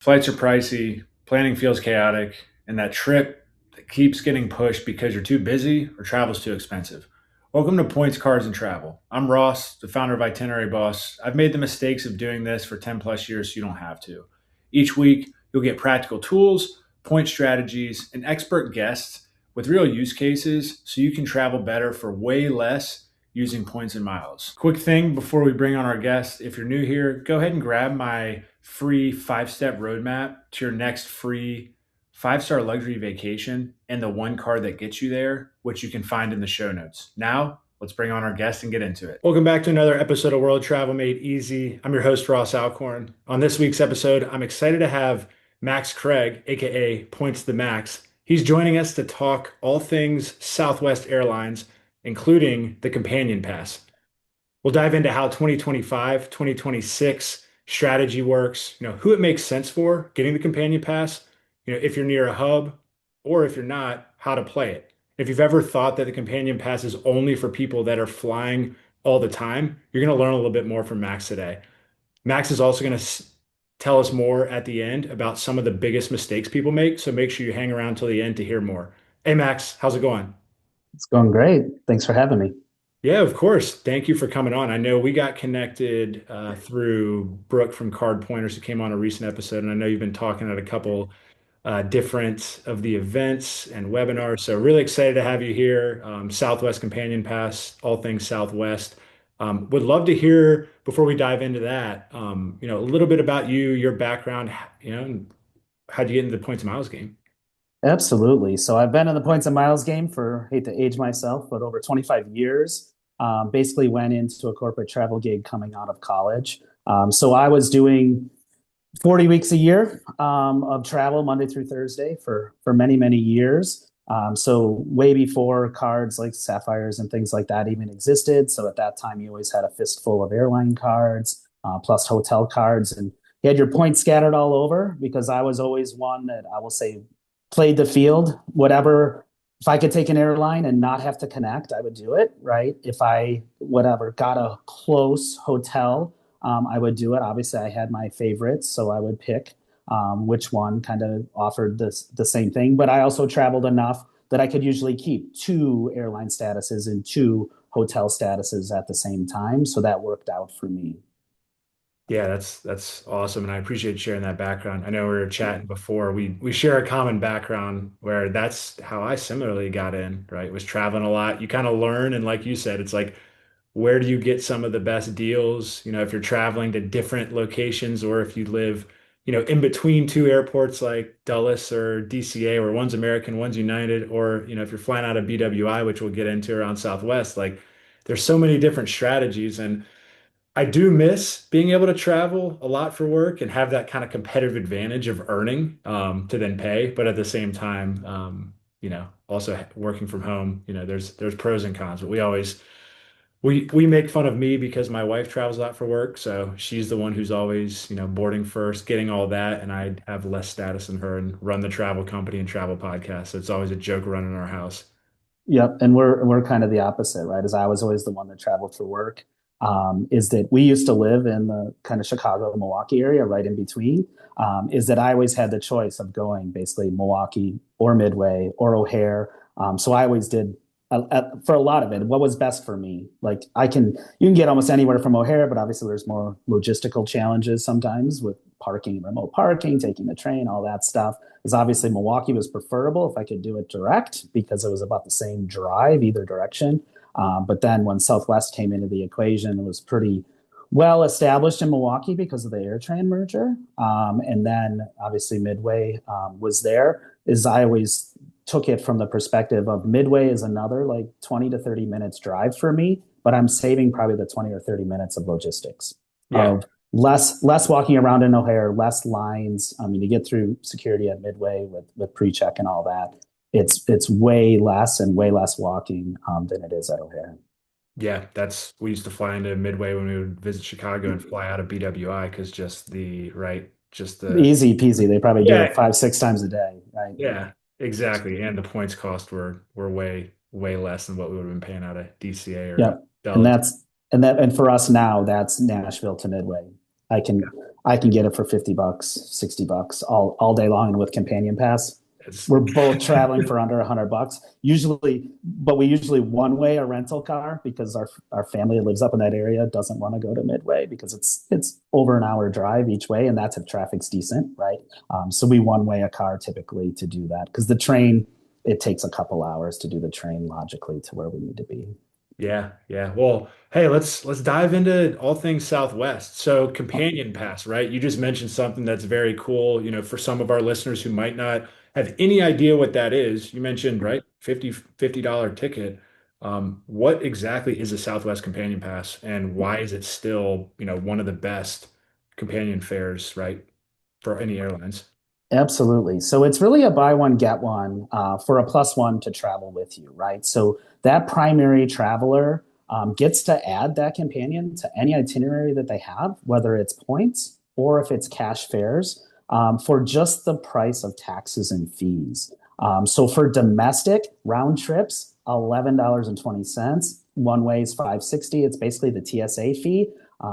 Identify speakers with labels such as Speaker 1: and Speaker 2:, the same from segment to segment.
Speaker 1: Flights are pricey, planning feels chaotic, and that trip that keeps getting pushed because you're too busy or travel's too expensive. Welcome to Points, Cards, and Travel. I'm Ross, the founder of Itinerary Boss. I've made the mistakes of doing this for 10 plus years so you don't have to. Each week, you'll get practical tools, point strategies, and expert guests with real use cases so you can travel better for way less using points and miles. Quick thing before we bring on our guest, if you're new here, go ahead and grab my free 5-step roadmap to your next free 5-star luxury vacation and the one card that gets you there, which you can find in the show notes. Now, let's bring on our guest and get into it. Welcome back to another episode of World Travel Made Easy. I'm your host, Ross Alcorn. On this week's episode, I'm excited to have Max Craig, aka Points the Max. He's joining us to talk all things Southwest Airlines, including the Companion Pass. We'll dive into how 2025, 2026 strategy works, who it makes sense for getting the Companion Pass, if you're near a hub, or if you're not, how to play it. If you've ever thought that the Companion Pass is only for people that are flying all the time, you're going to learn a little bit more from Max today. Max is also going to tell us more at the end about some of the biggest mistakes people make. So make sure you hang around till the end to hear more. Hey, Max, how's it going?
Speaker 2: It's going great. Thanks for having me.
Speaker 1: Yeah, of course. Thank you for coming on. I know we got connected through Brooke from Card Pointers, who came on a recent episode, and I know you've been talking at a couple different of the events and webinars. So really excited to have you here. Southwest Companion Pass, all things Southwest. Would love to hear before we dive into that, a little bit about you, your background, and how'd you get into the points and miles game?
Speaker 2: Absolutely. So I've been in the points and miles game for, hate to age myself, but over 25 years. Basically went into a corporate travel gig coming out of college. So I was doing 40 weeks a year of travel Monday through Thursday for many, many years. So way before cards like Sapphires and things like that even existed. So at that time, you always had a fistful of airline cards, plus hotel cards, and you had your points scattered all over because I was always one that I will say played the field, whatever. If I could take an airline and not have to connect, I would do it, right? If I, whatever, got a close hotel, I would do it. Obviously, I had my favorites, so I would pick which one kind of offered the same thing. But I also traveled enough that I could usually keep two airline statuses and two hotel statuses at the same time. So that worked out for me.
Speaker 1: Yeah, that's awesome, and I appreciate you sharing that background. I know we were chatting before. We share a common background where that's how I similarly got in, right? Was traveling a lot. You kind of learn, and like you said, it's like where do you get some of the best deals? If you're traveling to different locations or if you live, in between two airports like Dulles or DCA, where one's American, one's United, or if you're flying out of BWI, which we'll get into around Southwest, like there's so many different strategies and I do miss being able to travel a lot for work and have that kind of competitive advantage of earning to then pay. But at the same time, also working from home, there's pros and cons. But we make fun of me because my wife travels a lot for work, so she's the one who's always boarding first, getting all that, and I have less status than her and run the travel company and travel podcast. So it's always a joke running our house.
Speaker 2: Yep, and we're kind of the opposite, right? As I was always the one that traveled for work. Is that we used to live in the kind of Chicago, Milwaukee area, right in between. Is that I always had the choice of going basically Milwaukee or Midway or O'Hare. So I always did for a lot of it. What was best for me? Like you can get almost anywhere from O'Hare, but obviously there's more logistical challenges sometimes with parking, remote parking, taking the train, all that stuff. Because obviously Milwaukee was preferable if I could do it direct because it was about the same drive either direction. But then when Southwest came into the equation, it was pretty well established in Milwaukee because of the AirTran merger. And then obviously Midway was there. Is I always took it from the perspective of Midway is another like 20 to 30 minutes drive for me, but I'm saving probably the 20 or 30 minutes of logistics
Speaker 1: Yeah.
Speaker 2: of less walking around in O'Hare, less lines. I mean, you get through security at Midway with pre-check and all that. It's way less and way less walking than it is at O'Hare.
Speaker 1: Yeah, we used to fly into Midway when we would visit Chicago and fly out of BWI because just the
Speaker 2: Easy peasy. They probably do
Speaker 1: yeah,
Speaker 2: it 5, 6 times a day, right?
Speaker 1: yeah, exactly. And the points cost were way less than what we would have been paying out of DCA or
Speaker 2: Yep. And
Speaker 1: Dulles.
Speaker 2: that's and for us now, that's Nashville to Midway. I can get it for 50 bucks, 60 bucks all day long. And with companion pass,
Speaker 1: It's
Speaker 2: we're both traveling for under 100 bucks usually, but we usually one way a rental car because our family lives up in that area doesn't want to go to Midway because it's over an hour drive each way, and that's if traffic's decent, right? So we one way a car typically to do that because the train, it takes a couple hours to do the train logically to where we need to be.
Speaker 1: Yeah, yeah. Well, hey, let's dive into all things Southwest. So companion pass, right? You just mentioned something that's very cool, for some of our listeners who might not have any idea what that is. You mentioned, right, $50 ticket. What exactly is a Southwest companion pass and why is it still, one of the best companion fares, right, for any airlines?
Speaker 2: Absolutely. So it's really a buy one, get one for a plus one to travel with you, right? So that primary traveler gets to add that companion to any itinerary that they have, whether it's points or if it's cash fares, for just the price of taxes and fees. So for domestic round trips, $11.20. One way is 560. It's basically the TSA fee.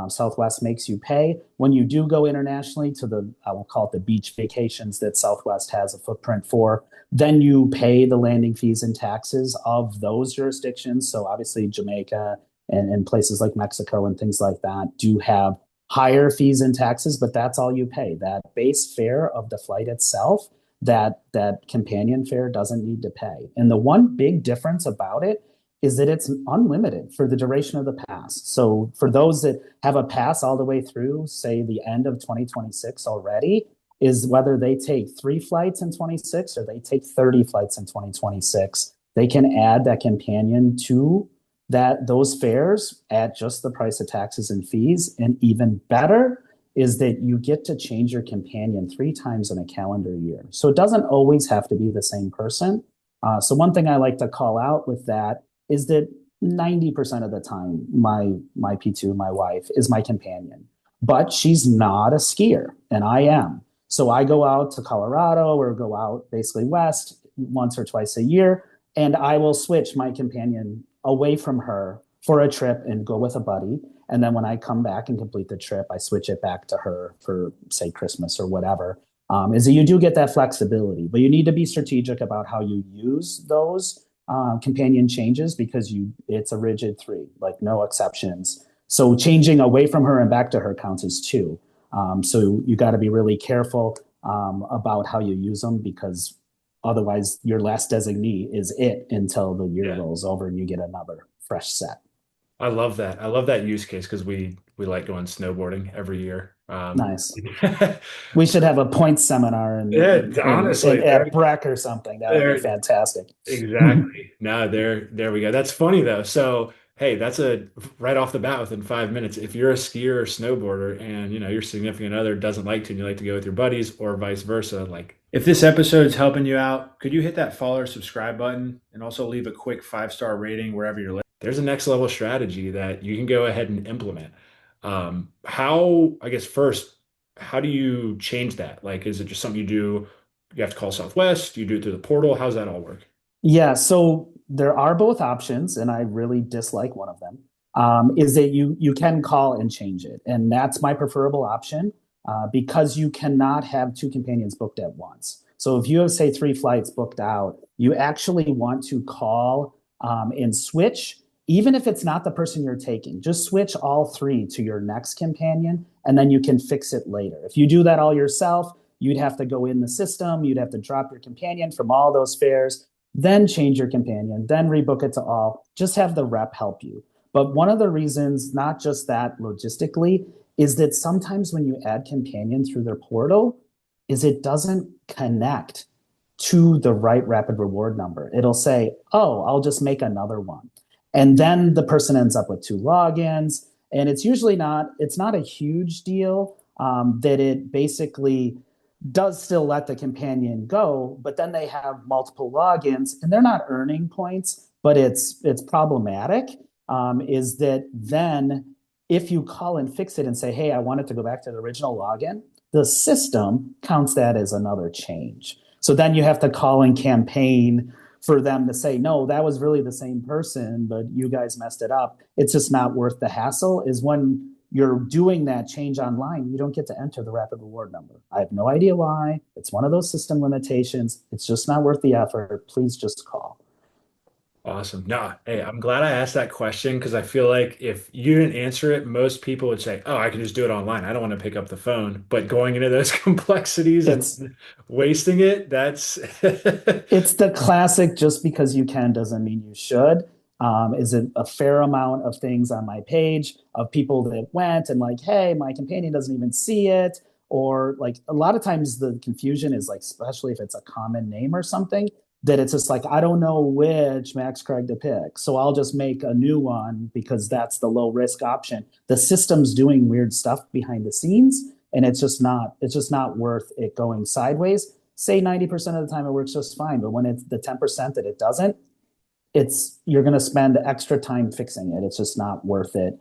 Speaker 2: Southwest makes you pay. When you do go internationally to I will call it the beach vacations that Southwest has a footprint for, then you pay the landing fees and taxes of those jurisdictions. So obviously Jamaica and places like Mexico and things like that do have higher fees and taxes, but that's all you pay. That base fare of the flight itself, that companion fare doesn't need to pay. And the one big difference about it is that it's unlimited for the duration of the pass. So for those that have a pass all the way through, say the end of 2026 already, is whether they take 3 flights in 26 or they take 30 flights in 2026, they can add that companion to those fares at just the price of taxes and fees. And even better is that you get to change your companion 3 times in a calendar year. So it doesn't always have to be the same person. So one thing I like to call out with that is that 90% of the time, my P2, my wife, is my companion. But she's not a skier, and I am. So I go out to Colorado or go out basically west once or twice a year, and I will switch my companion away from her for a trip and go with a buddy. And then when I come back and complete the trip, I switch it back to her for, say, Christmas or whatever. Is that you do get that flexibility, but you need to be strategic about how you use those companion changes because it's a rigid 3, like no exceptions. So changing away from her and back to her counts as 2. So you got to be really careful about how you use them because otherwise your last designee is it until the year
Speaker 1: Yeah.
Speaker 2: rolls over and you get another fresh set.
Speaker 1: I love that. I love that use case because we like going snowboarding every year.
Speaker 2: Nice. We should have a points seminar
Speaker 1: Yeah, honestly,
Speaker 2: at Breck or something. That would be
Speaker 1: there,
Speaker 2: fantastic.
Speaker 1: exactly. No, there we go. That's funny though. So, hey, that's a right off the bat within 5 minutes. If you're a skier or snowboarder and your significant other doesn't like to, and you like to go with your buddies or vice versa, like if this episode is helping you out, could you hit that follow or subscribe button and also leave a quick 5-star rating wherever you're listening? There's a next level strategy that you can go ahead and implement. I guess first, how do you change that? Like, is it just something you do? You have to call Southwest, you do it through the portal. How's that all work?
Speaker 2: Yeah, so there are both options, and I really dislike one of them. Is that you can call and change it, and that's my preferable option because you cannot have 2 companions booked at once. So if you have say 3 flights booked out, you actually want to call and switch, even if it's not the person you're taking. Just switch all 3 to your next companion, and then you can fix it later. If you do that all yourself, you'd have to go in the system, you'd have to drop your companion from all those fares, then change your companion, then rebook it to all. Just have the rep help you. But one of the reasons, not just that logistically, is that sometimes when you add companion through their portal, is it doesn't connect to the right rapid reward number. It'll say, oh, I'll just make another one. And then the person ends up with 2 logins. And it's not a huge deal that it basically does still let the companion go, but then they have multiple logins and they're not earning points, but it's problematic. Is that then if you call and fix it and say, hey, I want it to go back to the original login, the system counts that as another change. So then you have to call and campaign for them to say, no, that was really the same person, but you guys messed it up. It's just not worth the hassle. Is when you're doing that change online, you don't get to enter the rapid reward number. I have no idea why. It's one of those system limitations. It's just not worth the effort. Please just call.
Speaker 1: Awesome. No, hey, I'm glad I asked that question because I feel like if you didn't answer it, most people would say, "Oh, I can just do it online. I don't want to pick up the phone." But going into those complexities
Speaker 2: It's
Speaker 1: and wasting it, that's
Speaker 2: it's the classic just because you can doesn't mean you should. Is it a fair amount of things on my page of people that went and like, hey, my companion doesn't even see it? Or like a lot of times the confusion is like, especially if it's a common name or something, that it's just like, I don't know which Max Craig to pick. So I'll just make a new one because that's the low risk option. The system's doing weird stuff behind the scenes, and it's just not worth it going sideways. Say 90% of the time it works just fine, but when it's the 10% that it doesn't, it's you're going to spend extra time fixing it. It's just not worth it,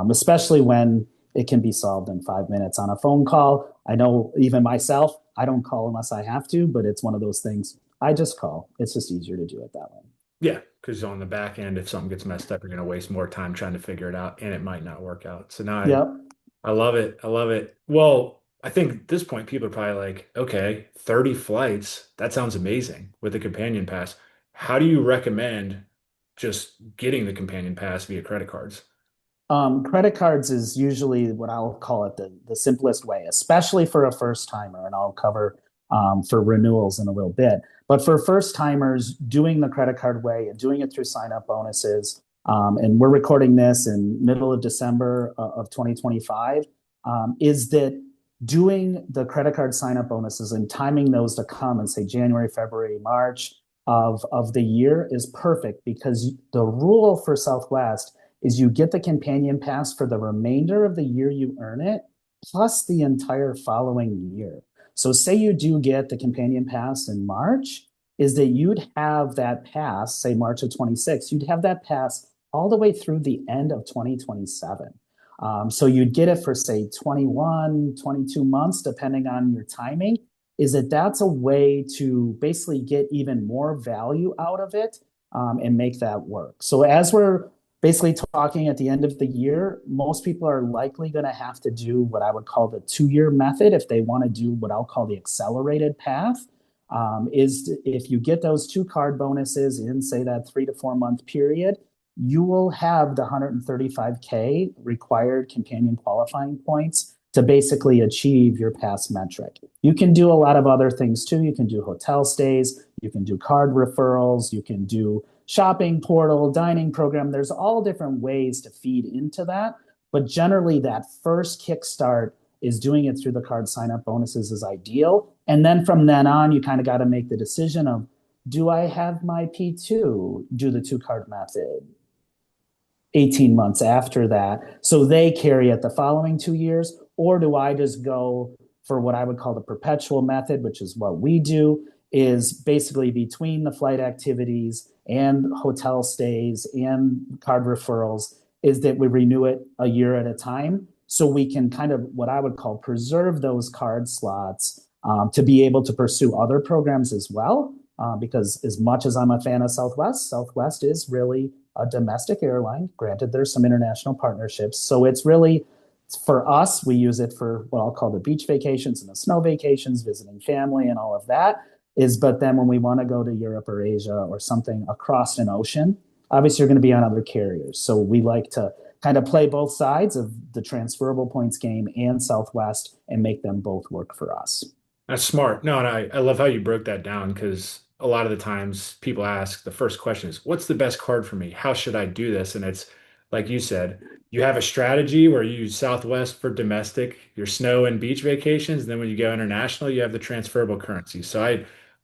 Speaker 2: especially when it can be solved in 5 minutes on a phone call. I know even myself, I don't call unless I have to, but it's one of those things. I just call. It's just easier to do it that way.
Speaker 1: yeah, because on the back end, if something gets messed up, you're going to waste more time trying to figure it out, and it might not work out. So now
Speaker 2: Yep.
Speaker 1: I love it. I love it. Well, I think at this point, people are probably like, okay, 30 flights. That sounds amazing with the companion pass. How do you recommend just getting the companion pass via credit cards?
Speaker 2: Credit cards is usually what I'll call it the simplest way, especially for a first timer. And I'll cover for renewals in a little bit. But for first timers, doing the credit card way and doing it through sign up bonuses, and we're recording this in middle of December of 2025, is that doing the credit card sign up bonuses and timing those to come and say January, February, March of the year is perfect because the rule for Southwest is you get the companion pass for the remainder of the year you earn it, plus the entire following year. So say you do get the companion pass in March, is that you'd have that pass, say March of 26, you'd have that pass all the way through the end of 2027. So you'd get it for say 21, 22 months, depending on your timing. Is that that's a way to basically get even more value out of it and make that work. So as we're basically talking at the end of the year, most people are likely going to have to do what I would call the 2 year method if they want to do what I'll call the accelerated path. Is if you get those two card bonuses in, say, that 3 to 4 month period, you will have the 135K required companion qualifying points to basically achieve your pass metric. You can do a lot of other things too. You can do hotel stays, you can do card referrals, you can do shopping portal, dining program. There's all different ways to feed into that. But generally, that first kickstart is doing it through the card sign up bonuses is ideal. And then from then on, you kind of got to make the decision of do I have my P2 do the two card method 18 months after that? So they carry it the following 2 years. Or do I just go for what I would call the perpetual method, which is what we do, is basically between the flight activities and hotel stays and card referrals, is that we renew it a year at a time. So we can kind of what I would call preserve those card slots to be able to pursue other programs as well. Because as much as I'm a fan of Southwest, Southwest is really a domestic airline. Granted, there's some international partnerships. So it's really, for us, we use it for what I'll call the beach vacations and the snow vacations, visiting family and all of that. But then when we want to go to Europe or Asia or something across an ocean, obviously you're going to be on other carriers. So we like to kind of play both sides of the transferable points game and Southwest and make them both work for us.
Speaker 1: That's smart. No, and I love how you broke that down because a lot of the times people ask the first question is, what's the best card for me? How should I do this? And it's like you said, you have a strategy where you use Southwest for domestic, your snow and beach vacations. And then when you go international, you have the transferable currency. So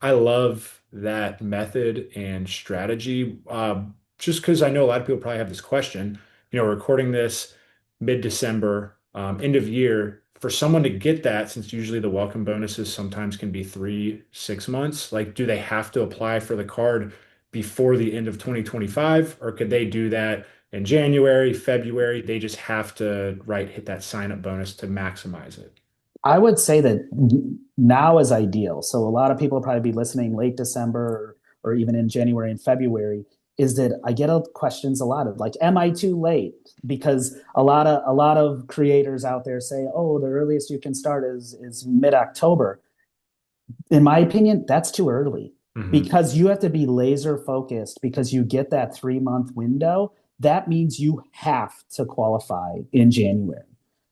Speaker 1: I love that method and strategy. Just because I know a lot of people probably have this question, recording this mid-December, end of year, for someone to get that, since usually the welcome bonuses sometimes can be 3, 6 months, like do they have to apply for the card before the end of 2025, or could they do that in January, February? They just have to, right, hit that sign up bonus to maximize it.
Speaker 2: I would say that now is ideal. So a lot of people will probably be listening late December or even in January and February. is that I get questions a lot of like, am I too late? Because a lot of creators out there say, oh, the earliest you can start is mid-October. In my opinion, that's too early
Speaker 1: Hmm.
Speaker 2: because you have to be laser focused because you get that 3 month window. That means you have to qualify in January.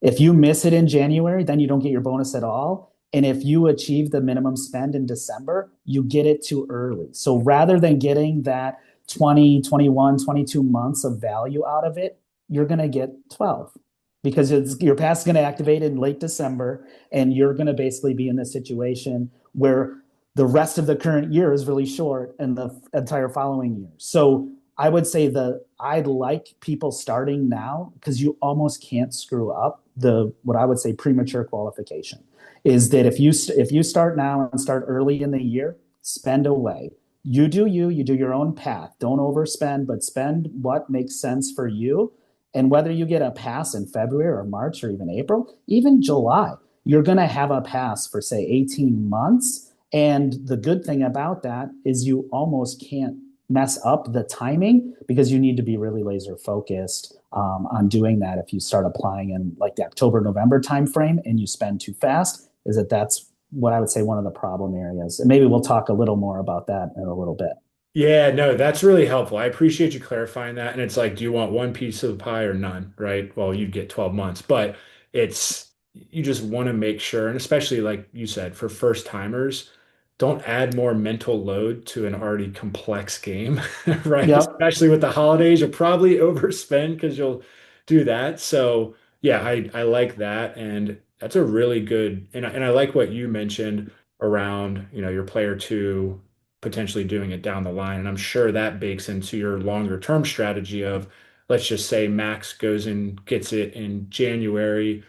Speaker 2: If you miss it in January, then you don't get your bonus at all. And if you achieve the minimum spend in December, you get it too early. So rather than getting that 20, 21, 22 months of value out of it, you're going to get 12 because your pass is going to activate in late December and you're going to basically be in this situation where the rest of the current year is really short and the entire following year. So I would say that I'd like people starting now because you almost can't screw up the what I would say premature qualification. Is that if you start now and start early in the year, spend away. You do your own path. Don't overspend, but spend what makes sense for you. And whether you get a pass in February or March or even April, even July, you're going to have a pass for say 18 months. And the good thing about that is you almost can't mess up the timing because you need to be really laser focused on doing that. If you start applying in like the October, November timeframe and you spend too fast, that's what I would say one of the problem areas. And maybe we'll talk a little more about that in a little bit.
Speaker 1: Yeah, no, that's really helpful. I appreciate you clarifying that. And it's like, do you want one piece of the pie or none, right? Well, you get 12 months, but you just want to make sure, and especially like you said, for first timers, don't add more mental load to an already complex game, right?
Speaker 2: Yep.
Speaker 1: Especially with the holidays, you'll probably overspend because you'll do that. So yeah, I like that. And that's a really good, and I like what you mentioned around, your player two potentially doing it down the line. And I'm sure that bakes into your longer term strategy of, let's just say Max goes and gets it in January,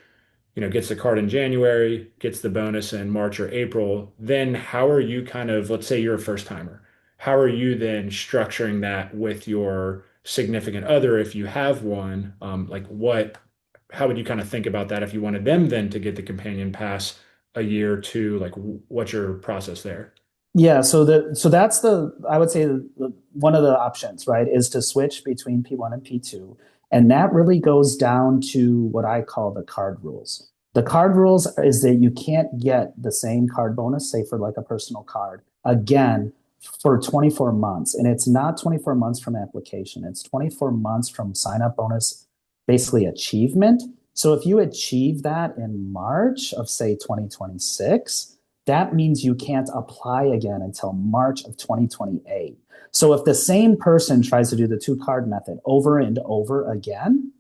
Speaker 1: gets the card in January, gets the bonus in March or April. Then how are you let's say you're a first timer. How are you then structuring that with your significant other if you have one? How would you kind of think about that if you wanted them then to get the companion pass a year or two? Like, what's your process there?
Speaker 2: Yeah, so that's I would say one of the options, right, is to switch between P1 and P2. And that really goes down to what I call the card rules. The card rules is that you can't get the same card bonus, say for like a personal card, again for 24 months. And it's not 24 months from application, it's 24 months from sign up bonus, basically achievement. So if you achieve that in March of say 2026, that means you can't apply again until March of 2028. So if the same person tries to do the two card method over and over again,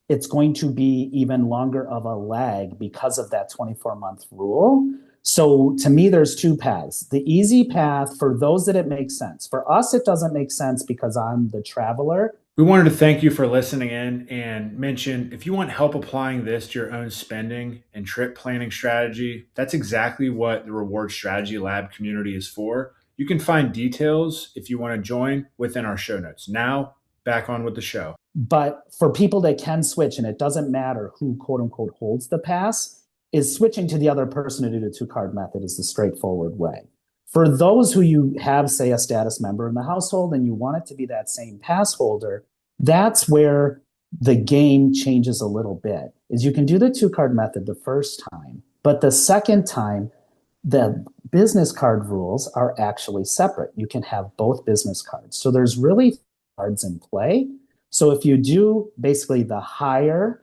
Speaker 2: it's going to be even longer of a lag because of that 24-month rule. So to me, there's two paths. The easy path for those that it makes sense. For us, it doesn't make sense because I'm the traveler.
Speaker 1: We wanted to thank you for listening in and mention if you want help applying this to your own spending and trip planning strategy, that's exactly what the Reward Strategy Lab community is for. You can find details if you want to join within our show notes. Now, back on with the show.
Speaker 2: But for people that can switch, and it doesn't matter who quote unquote holds the pass, is switching to the other person to do the two card method is the straightforward way. For those who you have, say, a status member in the household and you want it to be that same pass holder, that's where the game changes a little bit. Is you can do the two card method the first time, but the second time, the business card rules are actually separate. You can have both business cards. So there's really cards in play. So if you do basically the higher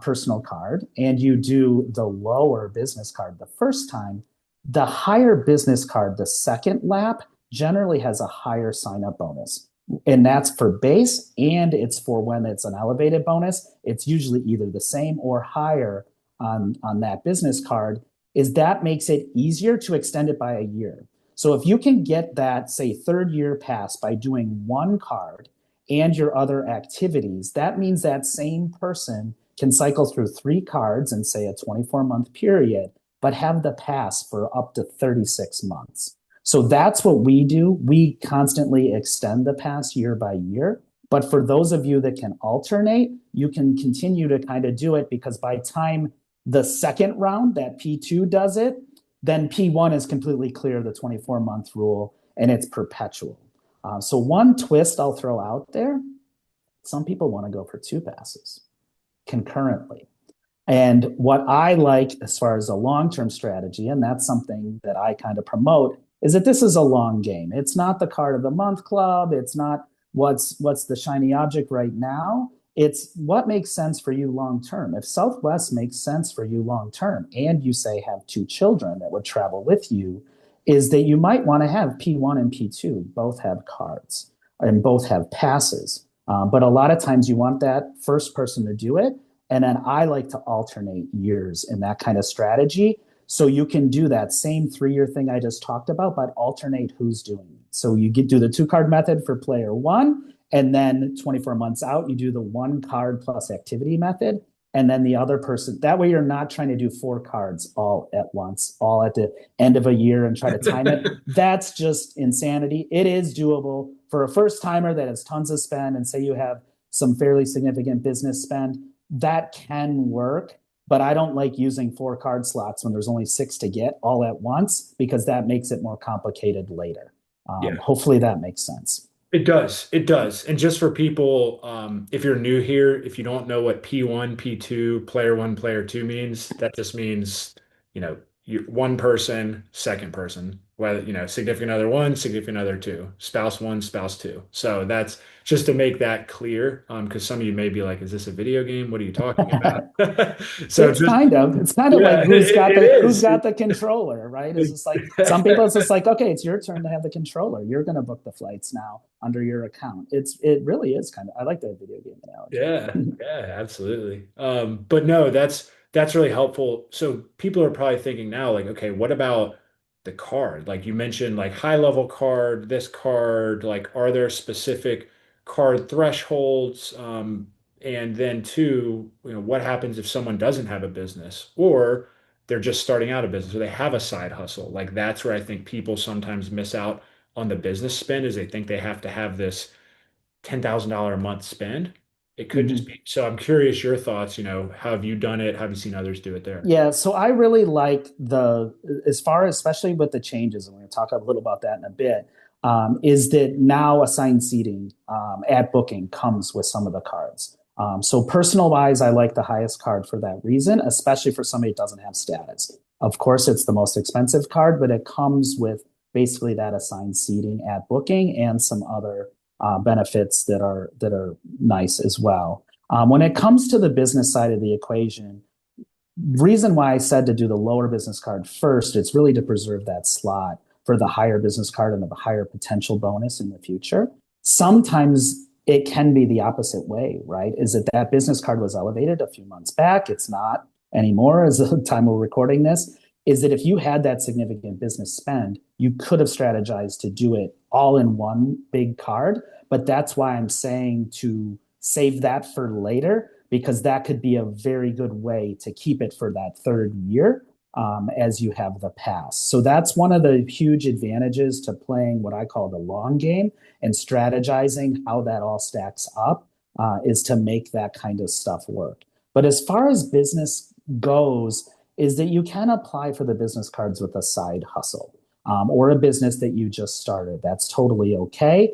Speaker 2: personal card and you do the lower business card the first time, the higher business card, the second lap, generally has a higher sign up bonus. And that's for base and it's for when it's an elevated bonus. It's usually either the same or higher on that business card. Is that makes it easier to extend it by a year. So if you can get that, say, third year pass by doing one card and your other activities, that means that same person can cycle through three cards in, say, a 24-month period, but have the pass for up to 36 months. So that's what we do. We constantly extend the pass year by year. But for those of you that can alternate, you can continue to kind of do it because by time the second round that P2 does it, then P1 is completely clear of the 24-month rule and it's perpetual. So one twist I'll throw out there, some people want to go for two passes concurrently. And what I like as far as a long term strategy, and that's something that I kind of promote, is that this is a long game. It's not the card of the month club. It's not what's the shiny object right now. It's what makes sense for you long term. If Southwest makes sense for you long term, and you say have two children that would travel with you, is that you might want to have P1 and P2 both have cards and both have passes. But a lot of times you want that first person to do it, and then I like to alternate years in that kind of strategy. So you can do that same 3 year thing I just talked about, but alternate who's doing it. So you do the two card method for player one, and then 24 months out, you do the one card plus activity method. And then the other person, that way you're not trying to do four cards all at once, all at the end of a year and try to time it. That's just insanity. It is doable for a first timer that has tons of spend, and say you have some fairly significant business spend, that can work, but I don't like using four card slots when there's only six to get all at once because that makes it more complicated later.
Speaker 1: Yeah.
Speaker 2: Hopefully that makes sense.
Speaker 1: It does. It does. And just for people, if you're new here, if you don't know what P1, P2, player one, player two means, that just means, you one person, second person, whether, significant other one, significant other two, spouse one, spouse two. So that's just to make that clear, because some of you may be like, is this a video game? What are you talking about? So
Speaker 2: It's
Speaker 1: just,
Speaker 2: kind of. It's kind of like
Speaker 1: yeah, it
Speaker 2: who's
Speaker 1: is.
Speaker 2: got the controller, right? It's just like some people. It's just like, okay, it's your turn to have the controller. You're going to book the flights now under your account. It really is kind of. I like that video game analogy.
Speaker 1: Yeah, yeah, absolutely. But no, that's really helpful. So people are probably thinking now, like, okay, what about the card? Like you mentioned, like high level card, this card, like are there specific card thresholds? And then two, what happens if someone doesn't have a business or they're just starting out a business or they have a side hustle? Like that's where I think people sometimes miss out on the business spend is they think they have to have this $10,000 a month spend. It could just
Speaker 2: Mhm.
Speaker 1: be. So I'm curious your thoughts, how have you done it? How have you seen others do it there?
Speaker 2: Yeah, so I really like as far as, especially with the changes, and we're going to talk a little about that in a bit, is that now assigned seating at booking comes with some of the cards. So personal wise, I like the highest card for that reason, especially for somebody that doesn't have status. Of course, it's the most expensive card, but it comes with basically that assigned seating at booking and some other benefits that are nice as well. When it comes to the business side of the equation, reason why I said to do the lower business card first, it's really to preserve that slot for the higher business card and the higher potential bonus in the future. Sometimes it can be the opposite way, right? Is that business card was elevated a few months back. It's not anymore as the time we're recording this. Is that if you had that significant business spend, you could have strategized to do it all in one big card. But that's why I'm saying to save that for later because that could be a very good way to keep it for that third year as you have the pass. So that's one of the huge advantages to playing what I call the long game and strategizing how that all stacks up is to make that kind of stuff work. But as far as business goes, is that you can apply for the business cards with a side hustle or a business that you just started. That's totally okay.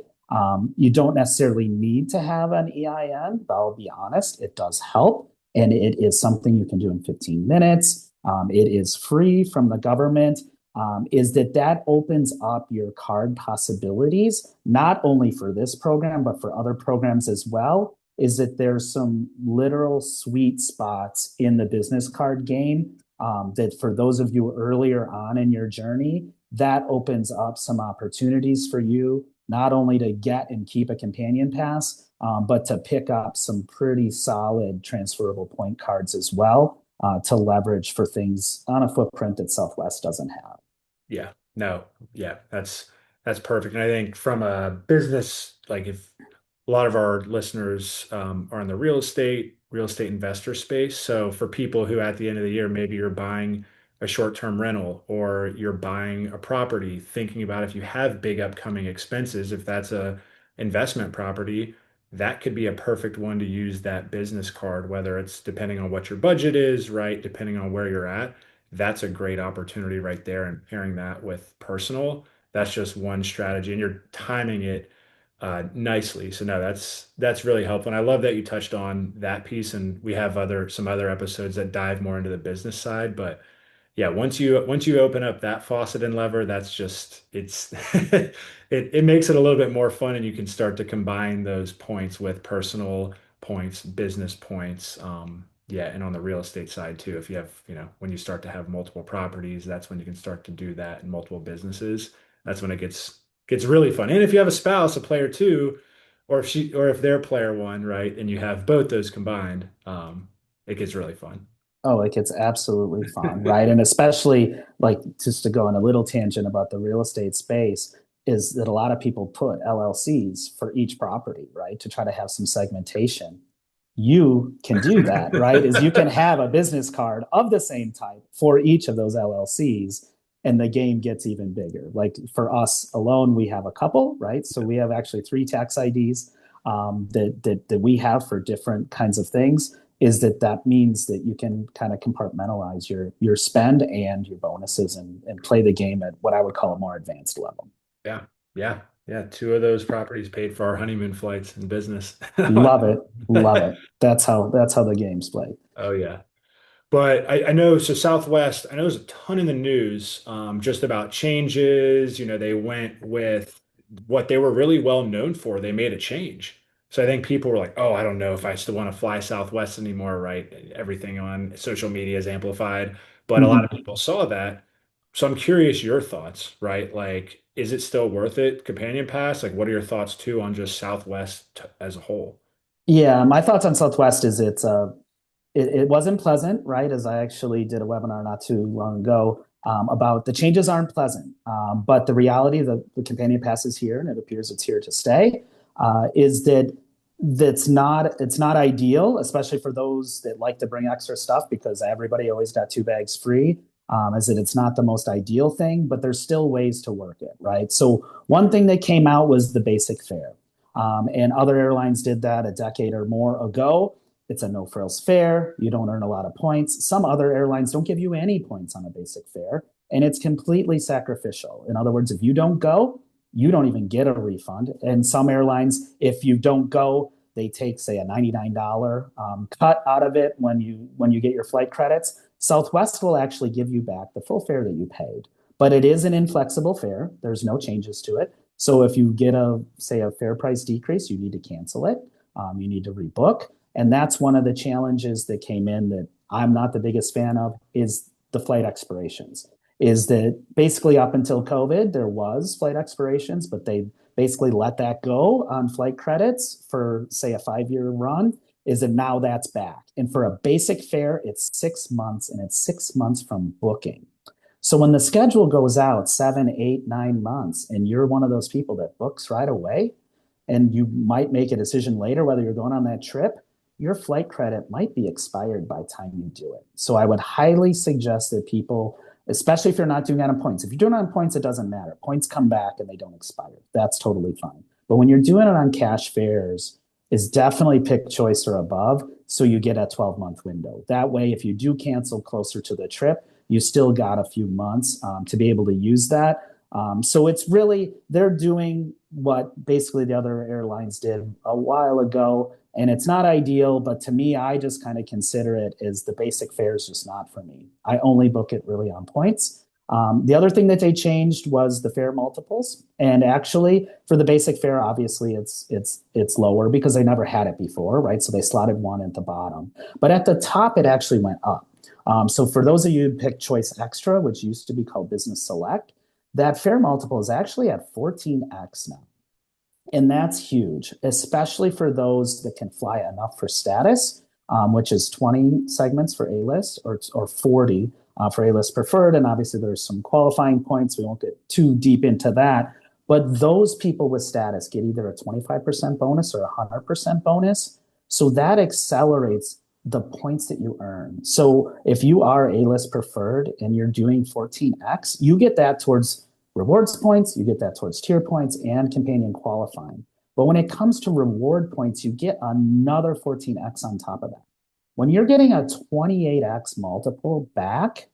Speaker 2: You don't necessarily need to have an EIN, but I'll be honest, it does help. And it is something you can do in 15 minutes. It is free from the government. Is that opens up your card possibilities, not only for this program, but for other programs as well. Is that there's some literal sweet spots in the business card game that for those of you earlier on in your journey, that opens up some opportunities for you not only to get and keep a companion pass, but to pick up some pretty solid transferable point cards as well to leverage for things on a footprint that Southwest doesn't have.
Speaker 1: Yeah, no, yeah, that's perfect. And I think from a business, like if a lot of our listeners are in the real estate investor space. So for people who at the end of the year, maybe you're buying a short-term rental or you're buying a property, thinking about if you have big upcoming expenses, if that's a investment property, that could be a perfect one to use that business card, whether it's depending on what your budget is, right? Depending on where you're at. That's a great opportunity right there. And pairing that with personal, that's just one strategy. And you're timing it nicely. So no, that's really helpful. And I love that you touched on that piece. And we have some other episodes that dive more into the business side. But yeah, once you open up that faucet and lever, that's just it's it makes it a little bit more fun, and you can start to combine those points with personal points, business points. Yeah, and on the real estate side too, if you have, when you start to have multiple properties, that's when you can start to do that in multiple businesses. That's when it gets really fun. And if you have a spouse, a player two, or if they're player one, right, and you have both those combined, it gets really fun.
Speaker 2: Oh, like it's absolutely fun, right? And especially like just to go on a little tangent about the real estate space is that a lot of people put LLCs for each property, right? To try to have some segmentation. You can do that, right? Is you can have a business card of the same type for each of those LLCs and the game gets even bigger. Like for us alone, we have a couple, right? So we have actually three tax IDs that we have for different kinds of things is that means that you can kind of compartmentalize your spend and your bonuses and play the game at what I would call a more advanced level.
Speaker 1: Yeah, yeah, yeah. Two of those properties paid for our honeymoon flights in business.
Speaker 2: Love it, love it. That's how the game's played.
Speaker 1: Oh yeah. But I know, so Southwest, I know there's a ton in the news, just about changes. They went with what they were really well known for. They made a change. So I think people were like, oh, I don't know if I still want to fly Southwest anymore, right? Everything on social media is amplified. But a lot of
Speaker 2: Mhm.
Speaker 1: people saw that. So I'm curious your thoughts, right? Like, is it still worth it, Companion Pass? Like, what are your thoughts too on just Southwest as a whole?
Speaker 2: Yeah, my thoughts on Southwest is it wasn't pleasant, right? As I actually did a webinar not too long ago about the changes aren't pleasant, but the reality that the companion pass is here and it appears it's here to stay is that it's not ideal, especially for those that like to bring extra stuff because everybody always got two bags free. Is that it's not the most ideal thing, but there's still ways to work it, right? So one thing that came out was the basic fare, and other airlines did that a decade or more ago. It's a no frills fare. You don't earn a lot of points. Some other airlines don't give you any points on a basic fare, and it's completely sacrificial. In other words, if you don't go, you don't even get a refund. And some airlines, if you don't go, they take, say, a $99 cut out of it when you get your flight credits. Southwest will actually give you back the full fare that you paid, but it is an inflexible fare. There's no changes to it. So if you get a fare price decrease, you need to cancel it. You need to rebook. And that's one of the challenges that came in that I'm not the biggest fan of is the flight expirations. Is that basically up until COVID, there was flight expirations, but they basically let that go on flight credits for, say, a 5-year run. Is that now that's back. And for a basic fare, it's 6 months and it's 6 months from booking. So when the schedule goes out 7, 8, 9 months, and you're one of those people that books right away, and you might make a decision later whether you're going on that trip, your flight credit might be expired by the time you do it. So I would highly suggest that people, especially if you're not doing it on points, if you're doing it on points, it doesn't matter. Points come back and they don't expire. That's totally fine. But when you're doing it on cash fares, is definitely pick choice or above. So you get a 12-month window. That way, if you do cancel closer to the trip, you still got a few months to be able to use that. So it's really, they're doing what basically the other airlines did a while ago. And it's not ideal, but to me, I just kind of consider it as the basic fare is just not for me. I only book it really on points. The other thing that they changed was the fare multiples, and actually for the basic fare, obviously it's lower because they never had it before, right? So they slotted one at the bottom, but at the top it actually went up. So for those of you who picked Choice Extra, which used to be called Business Select, that fare multiple is actually at 14x now. And that's huge, especially for those that can fly enough for status, which is 20 segments for A-list or 40 for A-list preferred. And obviously there's some qualifying points. We won't get too deep into that. But those people with status get either a 25% bonus or a 100% bonus. So that accelerates the points that you earn. So if you are A-list preferred and you're doing 14x, you get that towards rewards points, you get that towards tier points and companion qualifying. But when it comes to reward points, you get another 14x on top of that. When you're getting a 28x multiple back,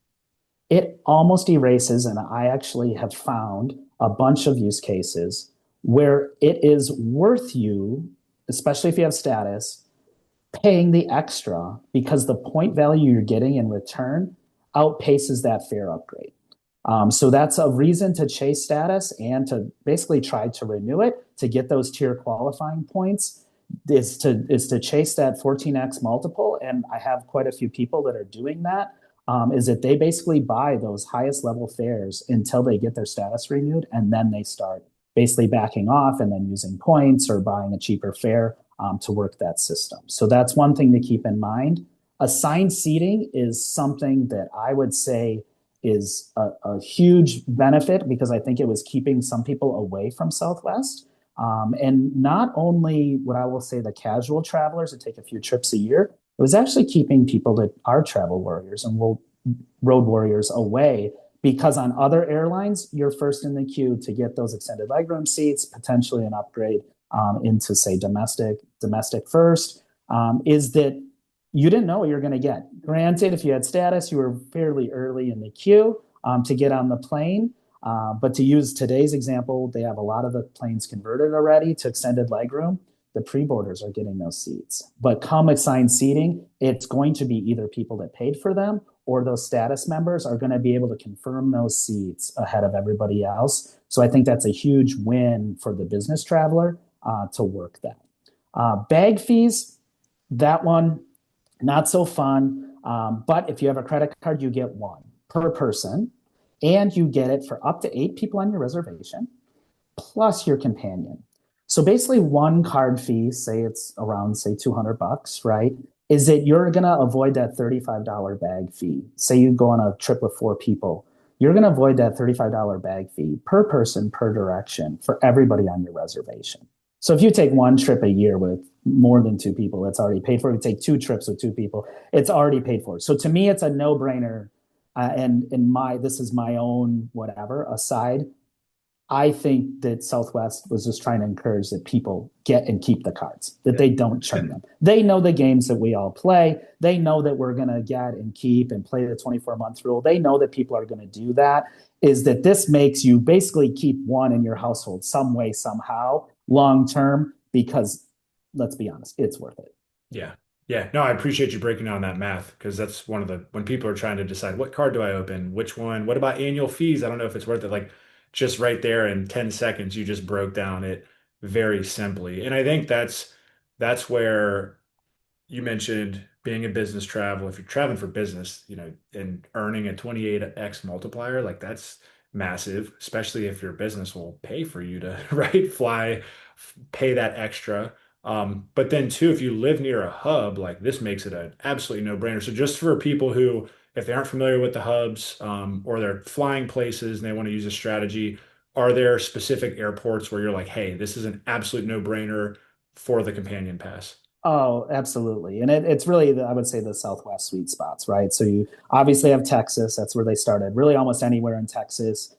Speaker 2: it almost erases, and I actually have found a bunch of use cases where it is worth you, especially if you have status, paying the extra because the point value you're getting in return outpaces that fare upgrade. So that's a reason to chase status and to basically try to renew it to get those tier qualifying points is to chase that 14x multiple. And I have quite a few people that are doing that. Is that they basically buy those highest level fares until they get their status renewed, and then they start basically backing off and then using points or buying a cheaper fare to work that system. So that's one thing to keep in mind. Assigned seating is something that I would say is a huge benefit because I think it was keeping some people away from Southwest. And not only what I will say the casual travelers that take a few trips a year, it was actually keeping people that are travel warriors and road warriors away because on other airlines, you're first in the queue to get those extended legroom seats, potentially an upgrade into say domestic first, is that you didn't know what you're going to get. Granted, if you had status, you were fairly early in the queue to get on the plane. But to use today's example, they have a lot of the planes converted already to extended legroom. The pre-boarders are getting those seats. But come assigned seating, it's going to be either people that paid for them or those status members are going to be able to confirm those seats ahead of everybody else. So I think that's a huge win for the business traveler to work that. Bag fees, that one, not so fun. But if you have a credit card, you get one per person, and you get it for up to 8 people on your reservation, plus your companion. So basically, one card fee, say it's around say $200, right? Is that you're going to avoid that $35 bag fee. Say you go on a trip with 4 people, you're going to avoid that $35 bag fee per person per direction for everybody on your reservation. So if you take one trip a year with more than 2 people, it's already paid for. If you take 2 trips with 2 people, it's already paid for. So to me, it's a no-brainer. And this is my own whatever aside. I think that Southwest was just trying to encourage that people get and keep the cards, that they don't churn them. They know the games that we all play. They know that we're going to get and keep and play the 24-month rule. They know that people are going to do that. Is that this makes you basically keep one in your household some way, somehow, long term, because let's be honest, it's worth it.
Speaker 1: Yeah. Yeah. No, I appreciate you breaking down that math because that's one of the when people are trying to decide what card do I open, which one, what about annual fees? I don't know if it's worth it. Like just right there in 10 seconds, you just broke down it very simply. And I think that's where you mentioned being a business travel. If you're traveling for business, and earning a 28x multiplier, like that's massive, especially if your business will pay for you to, right, fly, pay that extra. But then too, if you live near a hub, like this makes it an absolutely no-brainer. So just for people who, if they aren't familiar with the hubs, or they're flying places and they want to use a strategy, are there specific airports where you're like, hey, this is an absolute no-brainer for the companion pass?
Speaker 2: Oh, absolutely. And it's really, I would say, the Southwest sweet spots, right? So you obviously have Texas. That's where they started. Really, almost anywhere in Texas.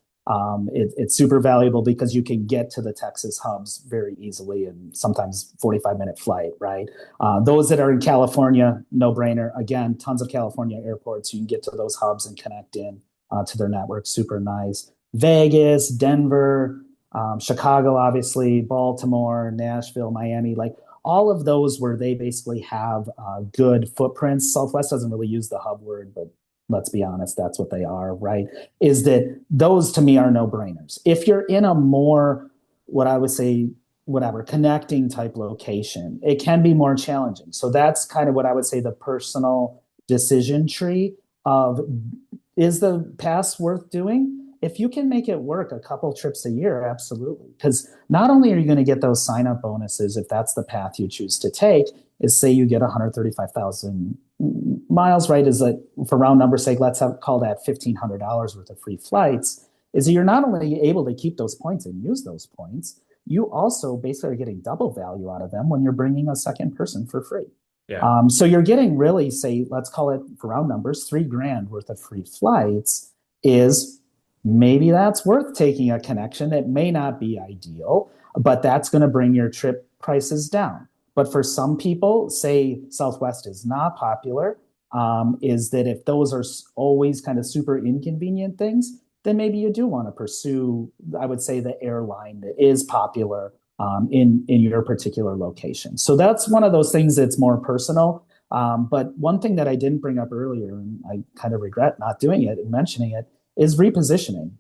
Speaker 2: It's super valuable because you can get to the Texas hubs very easily and sometimes 45-minute flight, right? Those that are in California, no brainer. Again, tons of California airports. You can get to those hubs and connect in to their network. Super nice. Vegas, Denver, Chicago, obviously, Baltimore, Nashville, Miami, like all of those where they basically have good footprints. Southwest doesn't really use the hub word, but let's be honest, that's what they are, right? Is that those to me are no brainers. If you're in a more, what I would say, whatever, connecting type location, it can be more challenging. So that's kind of what I would say the personal decision tree of is the pass worth doing? If you can make it work a couple trips a year, absolutely. Because not only are you going to get those sign up bonuses if that's the path you choose to take, is say you get 135,000 miles, right? Is that for round number sake, call that $1,500 worth of free flights. Is that you're not only able to keep those points and use those points, you also basically are getting double value out of them when you're bringing a second person for free.
Speaker 1: Yeah.
Speaker 2: So you're getting really, say, let's call it for round numbers, $3,000 worth of free flights is maybe that's worth taking a connection. It may not be ideal, but that's going to bring your trip prices down. But for some people, say Southwest is not popular, is that if those are always kind of super inconvenient things, then maybe you do want to pursue, I would say, the airline that is popular in your particular location. So that's one of those things that's more personal. But one thing that I didn't bring up earlier, and I kind of regret not doing it and mentioning it, is repositioning.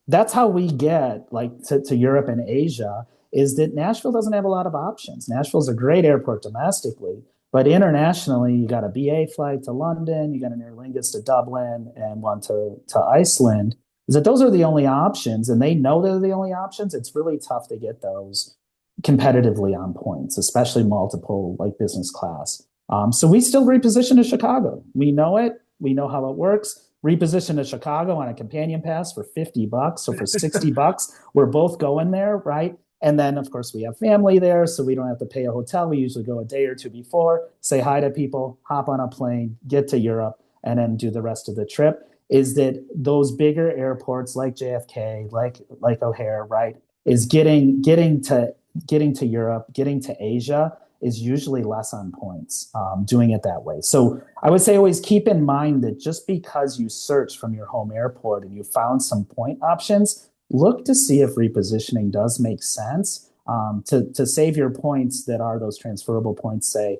Speaker 2: That's how we get like to Europe and Asia, is that Nashville doesn't have a lot of options. Nashville's a great airport domestically, but internationally, you got a BA flight to London, you got an Aer Lingus to Dublin, and one to Iceland. Is that those are the only options, and they know they're the only options. It's really tough to get those competitively on points, especially multiple like business class. So we still reposition to Chicago. We know it. We know how it works. Reposition to Chicago on a companion pass for $50. So for $60, we're both going there, right? And then, of course, we have family there, so we don't have to pay a hotel. We usually go a day or two before, say hi to people, hop on a plane, get to Europe, and then do the rest of the trip. Is that those bigger airports like JFK, like O'Hare, right? Is getting to Europe, getting to Asia is usually less on points doing it that way. So I would say always keep in mind that just because you search from your home airport and you found some point options, look to see if repositioning does make sense to save your points that are those transferable points, say,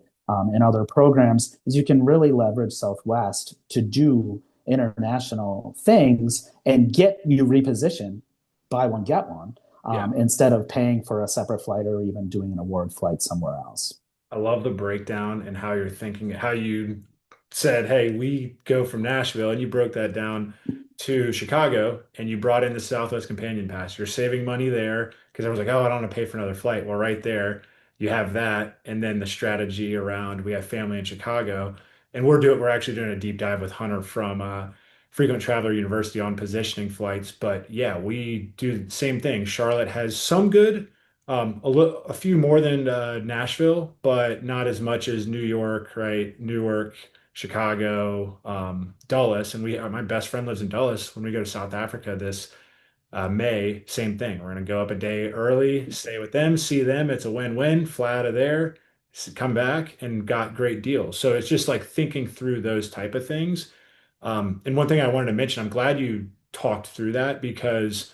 Speaker 2: in other programs, is you can really leverage Southwest to do international things and get you repositioned, buy one, get one,
Speaker 1: Yeah.
Speaker 2: instead of paying for a separate flight or even doing an award flight somewhere else.
Speaker 1: I love the breakdown and how you're thinking, how you said, hey, we go from Nashville, and you broke that down to Chicago, and you brought in the Southwest Companion Pass. You're saving money there because I was like, oh, I don't want to pay for another flight. Well, right there, you have that. And then the strategy around we have family in Chicago, and we're actually doing a deep dive with Hunter from Frequent Traveler University on positioning flights. But yeah, we do the same thing. Charlotte has some good. A few more than Nashville, but not as much as New York, right? Newark, Chicago, Dulles, and my best friend lives in Dulles. When we go to South Africa this May, same thing. We're gonna go up a day early, stay with them, see them. It's a win-win. Fly out of there, come back, and got great deals. So it's just like thinking through those type of things. And one thing I wanted to mention, I'm glad you talked through that because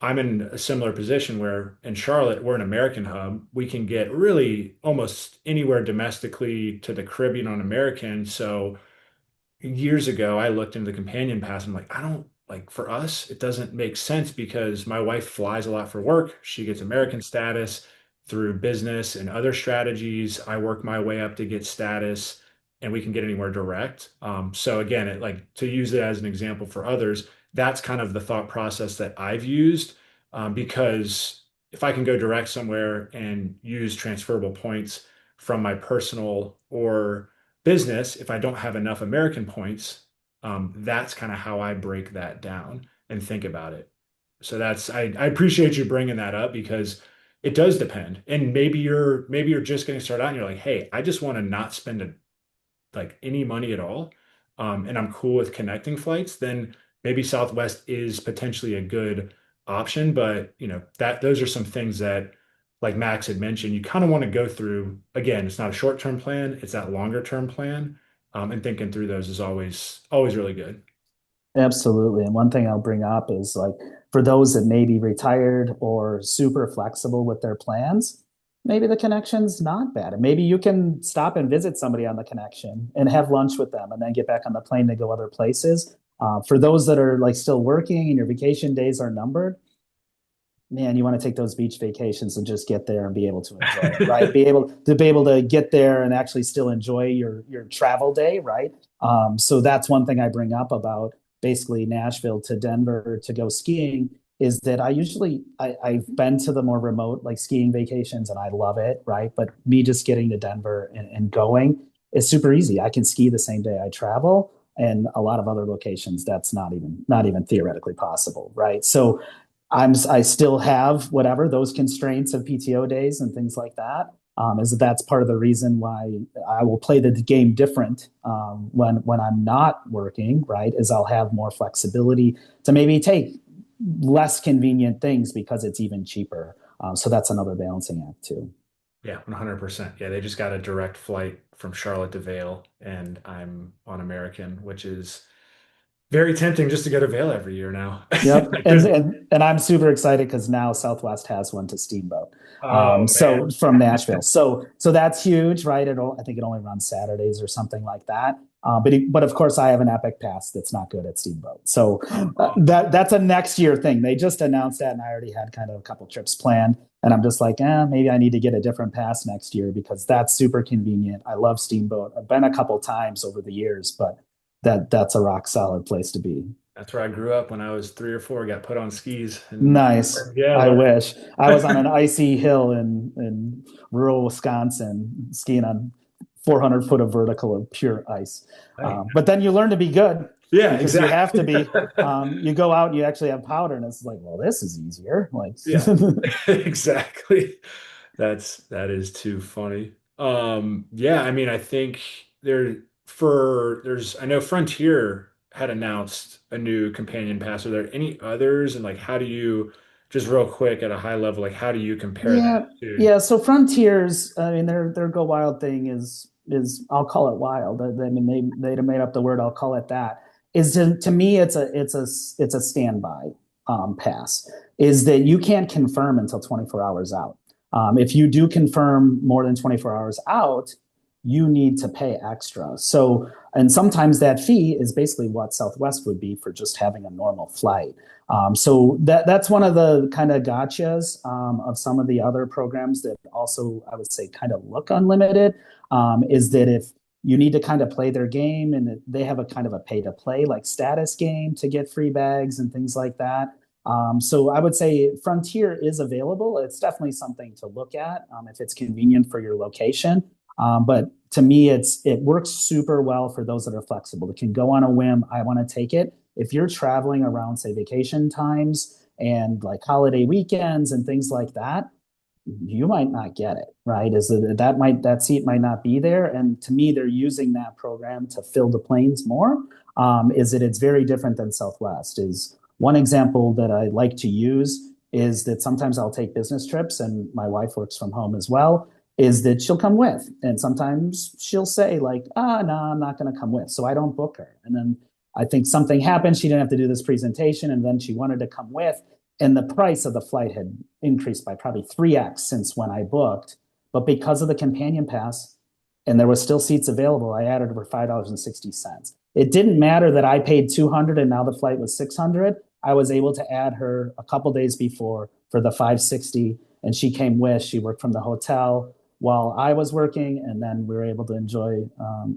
Speaker 1: I'm in a similar position where in Charlotte, we're an American hub. We can get really almost anywhere domestically to the Caribbean on American. So years ago, I looked into the companion pass. I'm like, I don't like for us, it doesn't make sense because my wife flies a lot for work. She gets American status through business and other strategies. I work my way up to get status and we can get anywhere direct. So again, it like to use it as an example for others, that's kind of the thought process that I've used because if I can go direct somewhere and use transferable points from my personal or business, if I don't have enough American points, that's kind of how I break that down and think about it. So I appreciate you bringing that up because it does depend. And maybe you're just getting started out and you're like, hey, I just want to not spend like any money at all, and I'm cool with connecting flights, then maybe Southwest is potentially a good option. But that those are some things that, like Max had mentioned, you kind of want to go through. Again, it's not a short-term plan; it's that longer-term plan, and thinking through those is always really good.
Speaker 2: Absolutely. And one thing I'll bring up is like for those that may be retired or super flexible with their plans, maybe the connection's not bad. And maybe you can stop and visit somebody on the connection and have lunch with them and then get back on the plane to go other places. For those that are like still working and your vacation days are numbered, man, you want to take those beach vacations and just get there and be able to enjoy it, right? Be able to get there and actually still enjoy your travel day, right? So that's one thing I bring up about basically Nashville to Denver to go skiing is that I've been to the more remote like skiing vacations and I love it, right? But me just getting to Denver and going is super easy. I can ski the same day I travel, and a lot of other locations that's not even theoretically possible, right? So I still have whatever those constraints of PTO days and things like that. Is that's part of the reason why I will play the game different when I'm not working, right? Is I'll have more flexibility to maybe take less convenient things because it's even cheaper. So that's another balancing act too.
Speaker 1: Yeah, 100%. Yeah, they just got a direct flight from Charlotte to Vail, and I'm on American, which is Very tempting just to go to Vail every year now.
Speaker 2: Yep,
Speaker 1: Like there's,
Speaker 2: and I'm super excited because now Southwest has one to Steamboat.
Speaker 1: oh
Speaker 2: So
Speaker 1: man.
Speaker 2: from Nashville, so that's huge, right? I think it only runs Saturdays or something like that. But of course, I have an Epic Pass that's not good at Steamboat. So
Speaker 1: Oh,
Speaker 2: that's a next year thing. They just announced that, and I already had kind of a couple trips planned. And I'm just like, maybe I need to get a different pass next year because that's super convenient. I love Steamboat. I've been a couple times over the years, but that's a rock solid place to be.
Speaker 1: that's where I grew up when I was 3 or 4, got put on skis and
Speaker 2: Nice.
Speaker 1: yeah,
Speaker 2: I
Speaker 1: learned.
Speaker 2: wish. I was on an icy hill in rural Wisconsin skiing on 400 foot of vertical of pure ice.
Speaker 1: Hey.
Speaker 2: But then you learn to be good
Speaker 1: Yeah,
Speaker 2: because you have to
Speaker 1: exactly.
Speaker 2: be. You go out and you actually have powder, and it's like, well, this is easier. Like,
Speaker 1: Yeah, exactly. That is too funny. Yeah, I mean, I think there's I know Frontier had announced a new companion pass. Are there any others? And like how do you just real quick at a high level, like how do you compare that
Speaker 2: yeah,
Speaker 1: to
Speaker 2: yeah. So Frontiers, I mean, their Go Wild thing is I'll call it wild. I mean, they made up the word. I'll call it that. Is to me, it's a standby pass. Is that you can't confirm until 24 hours out. If you do confirm more than 24 hours out, you need to pay extra. So, and sometimes that fee is basically what Southwest would be for just having a normal flight. So that's one of the kind of gotchas of some of the other programs that also I would say kind of look unlimited. Is that if you need to kind of play their game and they have a kind of a pay to play like status game to get free bags and things like that. So I would say Frontier is available. It's definitely something to look at if it's convenient for your location. But to me, it works super well for those that are flexible. It can go on a whim. I want to take it. If you're traveling around, say, vacation times and like holiday weekends and things like that, you might not get it, right? Is that seat might not be there, and to me, they're using that program to fill the planes more. Is that it's very different than Southwest. Is one example that I like to use is that sometimes I'll take business trips, and my wife works from home as well. Is that she'll come with, and sometimes she'll say like, no, I'm not going to come with, so I don't book her, and then I think something happened. She didn't have to do this presentation, and then she wanted to come with, and the price of the flight had increased by probably 3x since when I booked. But because of the companion pass and there was still seats available, I added over $5.60. It didn't matter that I paid 200 and now the flight was 600. I was able to add her a couple days before for the 560 and she came with, she worked from the hotel while I was working, and then we were able to enjoy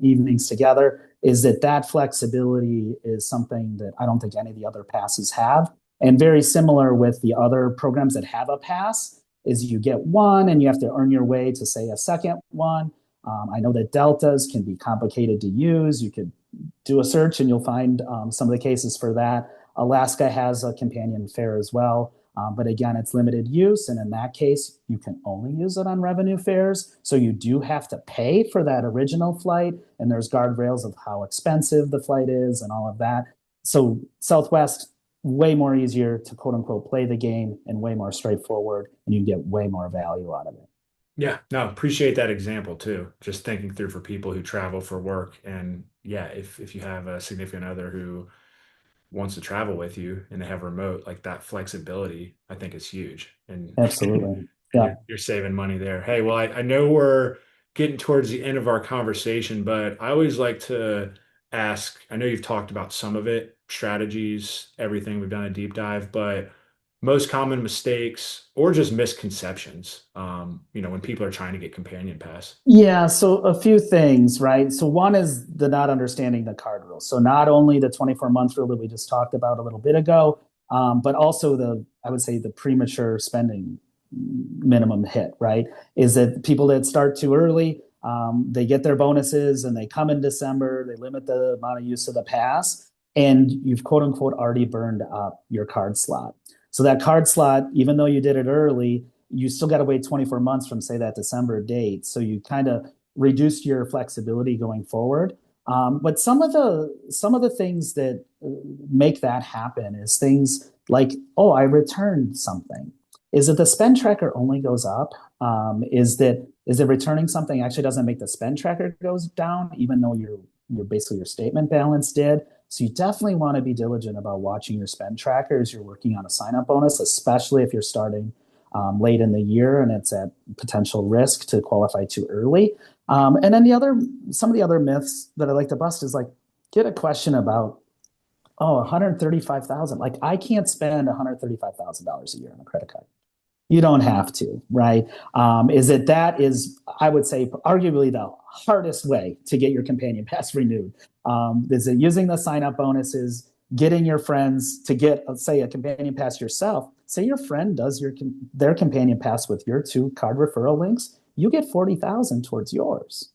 Speaker 2: evenings together. Is that flexibility is something that I don't think any of the other passes have, and very similar with the other programs that have a pass is you get one and you have to earn your way to say a second one. I know that deltas can be complicated to use. You could do a search and you'll find some of the cases for that. Alaska has a companion fare as well. But again, it's limited use. And in that case, you can only use it on revenue fares. So you do have to pay for that original flight. And there's guardrails of how expensive the flight is and all of that. So Southwest, way more easier to quote unquote play the game and way more straightforward. And you get way more value out of it.
Speaker 1: yeah, no, appreciate that example too. Just thinking through for people who travel for work and yeah, if you have a significant other who wants to travel with you and they have remote, like that flexibility, I think is huge. And
Speaker 2: Absolutely.
Speaker 1: and
Speaker 2: Yeah.
Speaker 1: you're saving money there. Hey, well, I know we're getting towards the end of our conversation, but I always like to ask, I know you've talked about some of it, strategies, everything. We've done a deep dive, but most common mistakes or just misconceptions, when people are trying to get companion pass.
Speaker 2: Yeah, so a few things, right? So one is the not understanding the card rules. So not only the 24-month rule that we just talked about a little bit ago, but also I would say the premature spending minimum hit, right? Is that people that start too early, they get their bonuses and they come in December, they limit the amount of use of the pass, and you've quote unquote already burned up your card slot. So that card slot, even though you did it early, you still got to wait 24 months from say that December date. So you kind of reduced your flexibility going forward. But some of the things that make that happen is things like, oh, I returned something. Is it the spend tracker only goes up? Is it returning something actually doesn't make the spend tracker goes down, even though your basically your statement balance did? So you definitely want to be diligent about watching your spend tracker as you're working on a sign up bonus, especially if you're starting late in the year and it's at potential risk to qualify too early. And then some of the other myths that I like to bust is like, get a question about, oh, 135,000. Like I can't spend $135,000 a year on a credit card. You don't have to, right? That is, I would say, arguably the hardest way to get your companion pass renewed. Is it using the sign up bonuses, getting your friends to get, let's say, a companion pass yourself? Say your friend does their companion pass with your two card referral links, you get 40,000 towards yours.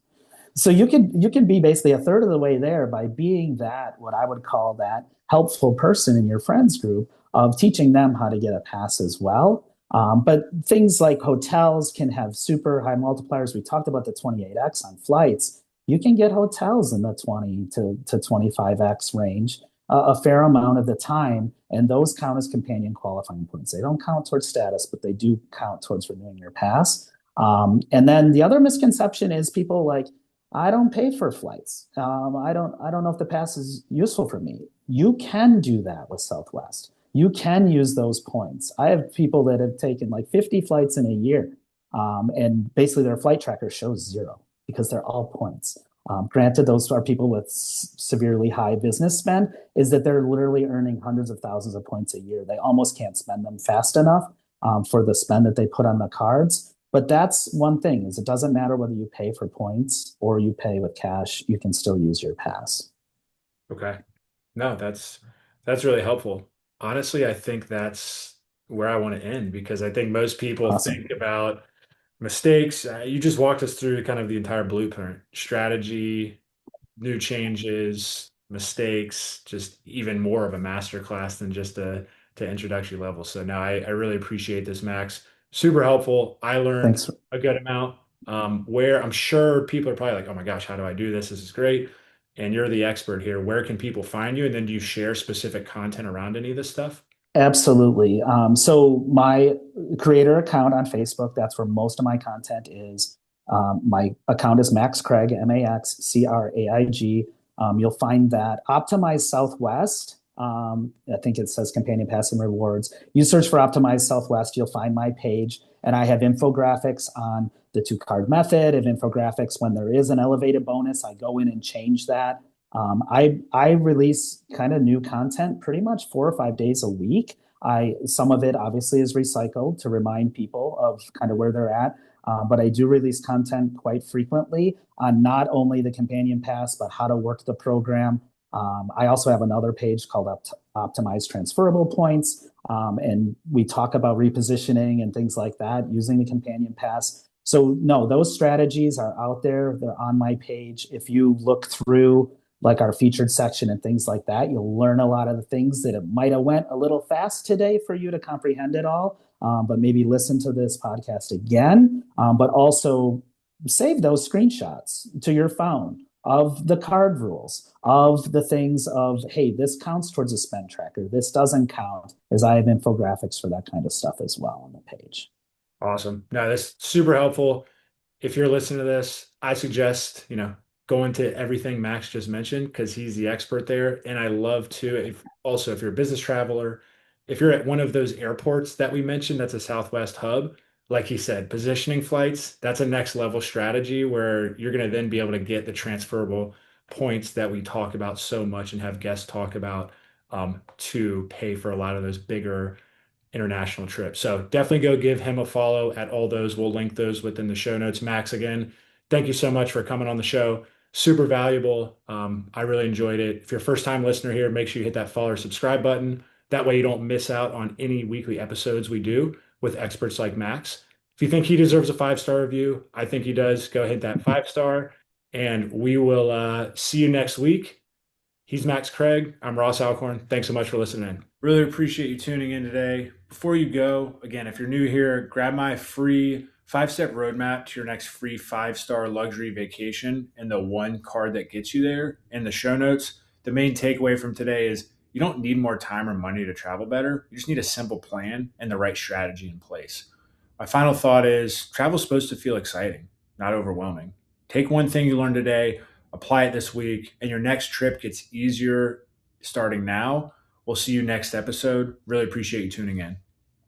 Speaker 2: So you can be basically a third of the way there by being that, what I would call that helpful person in your friends group of teaching them how to get a pass as well. But things like hotels can have super high multipliers. We talked about the 28x on flights. You can get hotels in the 20 to 25x range a fair amount of the time. And those count as companion qualifying points. They don't count towards status, but they do count towards renewing your pass. And then the other misconception is people like, I don't pay for flights. I don't know if the pass is useful for me. You can do that with Southwest. You can use those points. I have people that have taken like 50 flights in a year, and basically their flight tracker shows zero because they're all points. Granted, those are people with severely high business spend, is that they're literally earning hundreds of thousands of points a year. They almost can't spend them fast enough for the spend that they put on the cards. But that's one thing is it doesn't matter whether you pay for points or you pay with cash, you can still use your pass.
Speaker 1: Okay. No, that's really helpful. Honestly, I think that's where I want to end because I think most people
Speaker 2: Awesome.
Speaker 1: think about mistakes. You just walked us through kind of the entire blueprint, strategy, new changes, mistakes, just even more of a masterclass than just a to introductory level. So now I really appreciate this, Max. Super helpful. I learned
Speaker 2: Thanks.
Speaker 1: a good amount. Where I'm sure people are probably like, oh my gosh, how do I do this? This is great. And you're the expert here. Where can people find you? And then do you share specific content around any of this stuff?
Speaker 2: Absolutely. So my creator account on Facebook, that's where most of my content is. My account is Max Craig, MaxCraig. You'll find that Optimize Southwest. I think it says Companion Pass and Rewards. You search for Optimize Southwest, you'll find my page, and I have infographics on the two card method. Of infographics when there is an elevated bonus, I go in and change that. I release kind of new content pretty much 4 or 5 days a week. Some of it obviously is recycled to remind people of kind of where they're at. But I do release content quite frequently on not only the companion pass, but how to work the program. I also have another page called Optimize Transferable Points. And we talk about repositioning and things like that using the companion pass. So, no, those strategies are out there. They're on my page. If you look through like our featured section and things like that, you'll learn a lot of the things that it might have went a little fast today for you to comprehend it all. But maybe listen to this podcast again, but also save those screenshots to your phone of the card rules, of the things of, hey, this counts towards a spend tracker. This doesn't count, as I have infographics for that kind of stuff as well on the page.
Speaker 1: Awesome. No, that's super helpful. If you're listening to this, I suggest, go into everything Max just mentioned because he's the expert there. And I love to, if you're a business traveler, if you're at one of those airports that we mentioned, that's a Southwest hub, like he said, positioning flights, that's a next level strategy where you're going to then be able to get the transferable points that we talk about so much and have guests talk about to pay for a lot of those bigger international trip. So definitely go give him a follow at all those. We'll link those within the show notes. Max, again, thank you so much for coming on the show. Super valuable. I really enjoyed it. If you're a first time listener here, make sure you hit that follow or subscribe button. That way you don't miss out on any weekly episodes we do with experts like Max. If you think he deserves a 5-star review, I think he does. Go hit that 5-star and we will see you next week. He's Max Craig. I'm Ross Alcorn. Thanks so much for listening. Really appreciate you tuning in today. Before you go, again, if you're new here, grab my free 5-step roadmap to your next free 5-star luxury vacation and the one card that gets you there in the show notes. The main takeaway from today is you don't need more time or money to travel better. You just need a simple plan and the right strategy in place. My final thought is travel is supposed to feel exciting, not overwhelming. Take one thing you learned today, apply it this week, and your next trip gets easier starting now. We'll see you next episode. Really appreciate you tuning in.